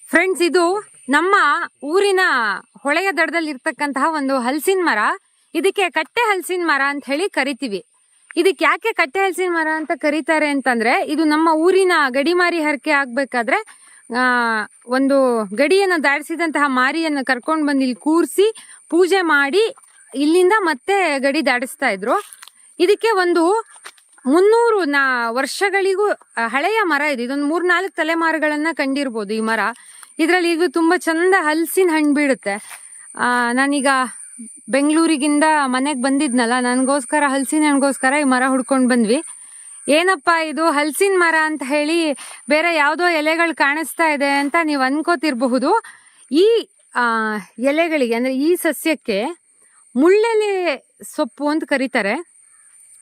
Friends, ಇದು ನಮ್ಮ ಊರಿನ ಹೊಳೆಯ ದಡದಲ್ಲಿ ಇರ್ತಕ್ಕಂತಹ ಒಂದು ಹಲಸಿನ ಮರ. ಇದಕ್ಕೆ ಕಟ್ಟೆ ಹಲಸಿನ ಮರ ಅಂತ ಹೇಳಿ ಕರಿತೀವಿ. ಇದಕ್ಕೆ ಯಾಕೆ ಕಟ್ಟೆ ಹಲಸಿನ ಮರ ಅಂತ ಕರೀತಾರೆ ಅಂತಂದ್ರೆ, ಇದು ನಮ್ಮ ಊರಿನ ಗಡಿಮಾರಿ ಹರಕೆ ಆಗ್ಬೇಕಾದ್ರೆ ಒಂದು ಗಡಿಯನ್ನು ದಾಟಿಸಿದಂತಹ ಮಾರಿಯನ್ನು ಕರ್ಕೊಂಡು ಬಂದು ಇಲ್ಲಿ ಕೂರಿಸಿ ಪೂಜೆ ಮಾಡಿ ಇಲ್ಲಿಂದ ಮತ್ತೆ ಗಡಿ ದಾಟಿಸ್ತಾ ಇದ್ರು. ಇದಕ್ಕೆ ಒಂದು 300 ವರ್ಷಗಳಿಗೂ ಹಳೆಯ ಮರ ಇದೆ. ಇದೊಂದು 3-4 ತಲೆಮಾರುಗಳನ್ನ ಕಂಡಿರ್ಬೋದು ಈ ಮರ. ಇದರಲ್ಲಿ ಇದು ತುಂಬಾ ಚಂದ ಹಲಸಿನ ಹಣ್ಣು ಬೀಳುತ್ತೆ. ನಾನೀಗ ಬೆಂಗಳೂರಿಗಿಂದ ಮನೆಗೆ ಬಂದಿದ್ನಲ್ಲ, ನನಗೋಸ್ಕರ ಹಲಸಿನ ಹಣ್ಣಿಗೋಸ್ಕರ ಈ ಮರ ಹುಡ್ಕೊಂಡು ಬಂದ್ವಿ. ಏನಪ್ಪಾ ಇದು ಹಲಸಿನ ಮರ ಅಂತ ಹೇಳಿ ಬೇರೆ ಯಾವುದೋ ಎಲೆಗಳು ಕಾಣಿಸ್ತಾ ಇದೆ ಅಂತ ನೀವು ಅನ್ಕೋತಿರ್ಬಹುದು. ಈ ಎಲೆಗಳಿಗೆ ಅಂದ್ರೆ ಈ ಸಸ್ಯಕ್ಕೆ ಮುಳ್ಳೆಲೆ ಸೊಪ್ಪು ಅಂತ ಕರೀತಾರೆ.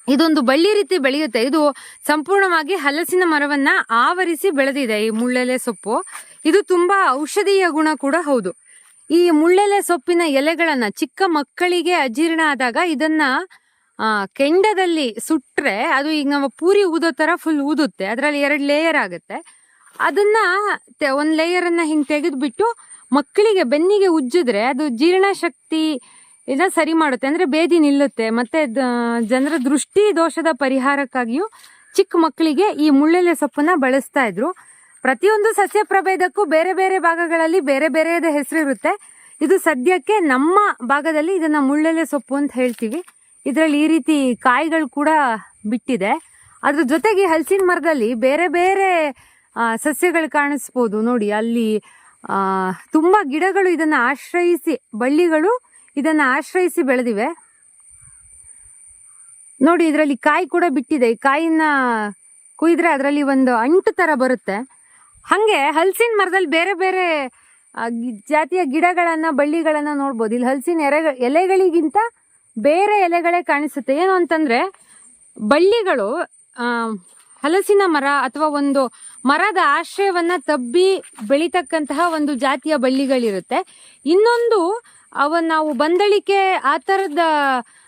ಇದೊಂದು ಬಳ್ಳಿ ರೀತಿ ಬೆಳೆಯುತ್ತೆ. ಇದು ಸಂಪೂರ್ಣವಾಗಿ ಹಲಸಿನ ಮರವನ್ನ ಆವರಿಸಿ ಬೆಳೆದಿದೆ ಈ ಮುಳ್ಳೆಲೆ ಸೊಪ್ಪು. ಇದು ತುಂಬಾ ಔಷಧೀಯ ಗುಣ ಕೂಡ ಹೌದು. ಈ ಮುಳ್ಳೆಲೆ ಸೊಪ್ಪಿನ ಎಲೆಗಳನ್ನ ಚಿಕ್ಕ ಮಕ್ಕಳಿಗೆ ಅಜೀರ್ಣ ಆದಾಗ ಇದನ್ನ ಕೆಂಡದಲ್ಲಿ ಸುಟ್ರೆ ಅದು ಈಗ ನಾವು ಪೂರಿ ಊದೋ ತರ ಫುಲ್ ಊದುತ್ತೆ. ಅದರಲ್ಲಿ 2 ಲೇಯರ್ ಆಗುತ್ತೆ. ಅದನ್ನ ಒಂದ್ ಲೇಯರ್ ಅನ್ನ ಹಿಂಗ್ ತೆಗೆದ್ಬಿಟ್ಟು ಮಕ್ಕಳಿಗೆ ಬೆನ್ನಿಗೆ ಉಜ್ಜಿದ್ರೆ ಅದು ಜೀರ್ಣಶಕ್ತಿ ಇದನ್ನ ಸರಿ ಮಾಡುತ್ತೆ, ಅಂದ್ರೆ ಬೇದಿ ನಿಲ್ಲುತ್ತೆ. ಮತ್ತೆ ಜನರ ದೃಷ್ಟಿ ದೋಷದ ಪರಿಹಾರಕ್ಕಾಗಿಯೂ ಚಿಕ್ಕ ಮಕ್ಕಳಿಗೆ ಈ ಮುಳ್ಳೆಲೆ ಸೊಪ್ಪನ್ನ ಬಳಸ್ತಾ ಇದ್ರು. ಪ್ರತಿಯೊಂದು ಸಸ್ಯ ಪ್ರಭೇದಕ್ಕೂ ಬೇರೆ ಬೇರೆ ಭಾಗಗಳಲ್ಲಿ ಬೇರೆ ಬೇರೆಯದ ಹೆಸರು ಇರುತ್ತೆ. ಇದು ಸದ್ಯಕ್ಕೆ ನಮ್ಮ ಭಾಗದಲ್ಲಿ ಇದನ್ನ ಮುಳ್ಳೆಲೆ ಸೊಪ್ಪು ಅಂತ ಹೇಳ್ತೀವಿ. ಇದರಲ್ಲಿ ಈ ರೀತಿ ಕಾಯಿಗಳು ಕೂಡ ಬಿಟ್ಟಿದೆ. ಅದ್ರ ಜೊತೆಗೆ ಹಲಸಿನ ಮರದಲ್ಲಿ ಬೇರೆ ಬೇರೆ ಸಸ್ಯಗಳು ಕಾಣಿಸ್ಬೋದು ನೋಡಿ. ಅಲ್ಲಿ ತುಂಬಾ ಗಿಡಗಳು ಇದನ್ನ ಆಶ್ರಯಿಸಿ, ಬಳ್ಳಿಗಳು ಇದನ್ನ ಆಶ್ರಯಿಸಿ ಬೆಳೆದಿವೆ ನೋಡಿ. ಇದರಲ್ಲಿ ಕಾಯಿ ಕೂಡ ಬಿಟ್ಟಿದೆ. ಈ ಕಾಯಿನ ಕುಯ್ದ್ರೆ ಅದರಲ್ಲಿ ಒಂದು ಅಂಟು ತರ ಬರುತ್ತೆ. ಹಂಗೆ ಹಲಸಿನ ಮರದಲ್ಲಿ ಬೇರೆ ಬೇರೆ ಜಾತಿಯ ಗಿಡಗಳನ್ನ, ಬಳ್ಳಿಗಳನ್ನ ನೋಡ್ಬೋದು. ಇಲ್ಲಿ ಹಲಸಿನ ಎಲೆಗಳಿಗಿಂತ ಬೇರೆ ಎಲೆಗಳೇ ಕಾಣಿಸುತ್ತೆ. ಏನು ಅಂತಂದ್ರೆ, ಬಳ್ಳಿಗಳು ಹಲಸಿನ ಮರ ಅಥವಾ ಒಂದು ಮರದ ಆಶ್ರಯವನ್ನ ತಬ್ಬಿ ಬೆಳಿತಕ್ಕಂತಹ ಒಂದು ಜಾತಿಯ ಬಳ್ಳಿಗಳಿರುತ್ತೆ. ಇನ್ನೊಂದು ನಾವು ಬಂದಳಿಕೆ ಆ ತರದ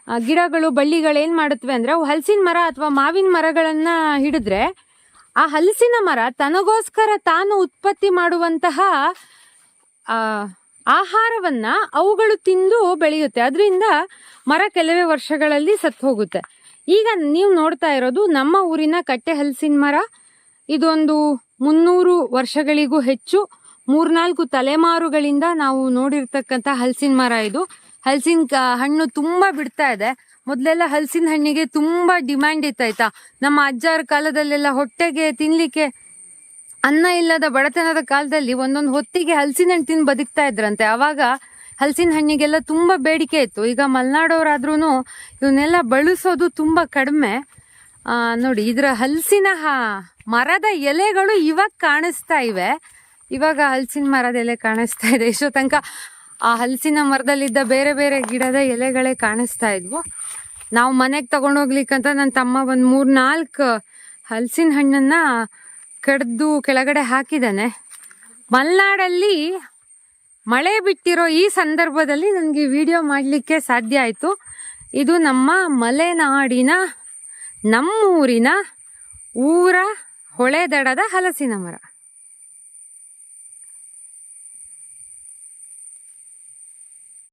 ಗಿಡಗಳು, ಬಳ್ಳಿಗಳು ಏನ್ ಮಾಡುತ್ತವೆ ಅಂದ್ರೆ, ಅವು ಹಲಸಿನ ಮರ ಅಥವಾ ಮಾವಿನ ಮರಗಳನ್ನ ಹಿಡಿದ್ರೆ ಆ ಹಲಸಿನ ಮರ ತನಗೋಸ್ಕರ ತಾನು ಉತ್ಪತ್ತಿ ಮಾಡುವಂತಹ ಆಹಾರವನ್ನ ಅವುಗಳು ತಿಂದು ಬೆಳೆಯುತ್ತೆ. ಅದರಿಂದ ಮರ ಕೆಲವೇ ವರ್ಷಗಳಲ್ಲಿ ಸತ್ತು ಹೋಗುತ್ತೆ. ಈಗ ನೀವು ನೋಡ್ತಾ ಇರೋದು ನಮ್ಮ ಊರಿನ ಕಟ್ಟೆ ಹಲಸಿನ ಮರ. ಇದೊಂದು 300 ವರ್ಷಗಳಿಗೂ ಹೆಚ್ಚು, 3-4 ತಲೆಮಾರುಗಳಿಂದ ನಾವು ನೋಡಿರ್ತಕ್ಕಂಥ ಹಲಸಿನ ಮರ ಇದು. ಹಲಸಿನ ಹಣ್ಣು ತುಂಬಾ ಬಿಡ್ತಾ ಇದೆ. ಮೊದ್ಲೆಲ್ಲ ಹಲಸಿನ ಹಣ್ಣಿಗೆ ತುಂಬಾ ಡಿಮ್ಯಾಂಡ್ ಇತ್ತಾಯ್ತಾ. ನಮ್ಮ ಅಜ್ಜಾರ ಕಾಲದಲ್ಲೆಲ್ಲ ಹೊಟ್ಟೆಗೆ ತಿನ್ಲಿಕ್ಕೆ ಅನ್ನ ಇಲ್ಲದ ಬಡತನದ ಕಾಲದಲ್ಲಿ ಒಂದೊಂದು ಹೊತ್ತಿಗೆ ಹಲಸಿನ ಹಣ್ಣು ತಿಂದು ಬದುಕ್ತಾ ಇದ್ರಂತೆ. ಅವಾಗ ಹಲಸಿನ ಹಣ್ಣಿಗೆಲ್ಲ ತುಂಬಾ ಬೇಡಿಕೆ ಇತ್ತು. ಈಗ ಮಲೆನಾಡೋರಾದ್ರೂ ಇವನ್ನೆಲ್ಲ ಬಳಸೋದು ತುಂಬಾ ಕಡಿಮೆ. ನೋಡಿ, ಇದರ ಹಲಸಿನ ಮರದ ಎಲೆಗಳು ಇವಾಗ ಕಾಣಿಸ್ತಾ ಇವೆ. ಇವಾಗ ಹಲಸಿನ ಮರದ ಎಲೆ ಕಾಣಿಸ್ತಾ ಇದೆ. ಇಷ್ಟೋ ತನಕ ಆ ಹಲಸಿನ ಮರದಲ್ಲಿದ್ದ ಬೇರೆ ಬೇರೆ ಗಿಡದ ಎಲೆಗಳೇ ಕಾಣಿಸ್ತಾ ಇದ್ವು. ನಾವು ಮನೆಗೆ ತಗೊಂಡೋಗ್ಲಿಕ್ಕಂತ ನನ್ನ ತಮ್ಮ ಒಂದು 3-4 ಹಲಸಿನ ಹಣ್ಣನ್ನ ಕಡ್ದು ಕೆಳಗಡೆ ಹಾಕಿದ್ದಾನೆ. ಮಲೆನಾಡಲ್ಲಿ ಮಳೆ ಬಿಟ್ಟಿರೋ ಈ ಸಂದರ್ಭದಲ್ಲಿ ನನಗೆ ವಿಡಿಯೋ ಮಾಡಲಿಕ್ಕೆ ಸಾಧ್ಯ ಆಯಿತು. ಇದು ನಮ್ಮ ಮಲೆನಾಡಿನ, ನಮ್ಮೂರಿನ ಊರ ಹೊಳೆ ದಡದ ಹಲಸಿನ ಮರ.